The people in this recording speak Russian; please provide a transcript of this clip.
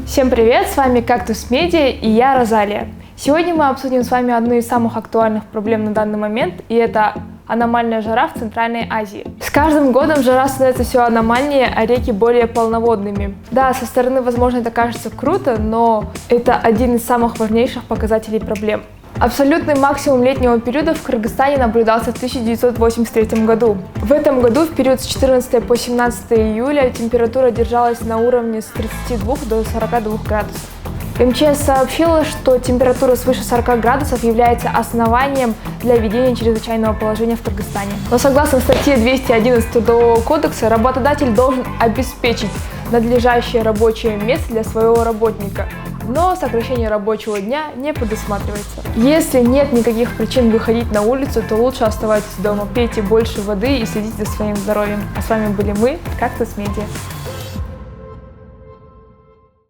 Всем привет, с вами Кактус Медиа и я Розалия. Сегодня мы обсудим с вами одну из самых актуальных проблем на данный момент, и это аномальная жара в Центральной Азии. С каждым годом жара становится все аномальнее, а реки более полноводными. Да, со стороны, возможно, это кажется круто, но это один из самых важнейших показателей проблем. Абсолютный максимум летнего периода в Кыргызстане наблюдался в 1983 году. В этом году, в период с 14 по 17 июля, температура держалась на уровне с 32 до 42 градусов. МЧС сообщила, что температура свыше 40 градусов является основанием для введения чрезвычайного положения в Кыргызстане. Но согласно статье 211 Трудового кодекса, работодатель должен обеспечить надлежащее рабочее место для своего работника, но сокращение рабочего дня не предусматривается. Если нет никаких причин выходить на улицу, то лучше оставайтесь дома, пейте больше воды и следите за своим здоровьем. А с вами были мы, Кактус Медиа.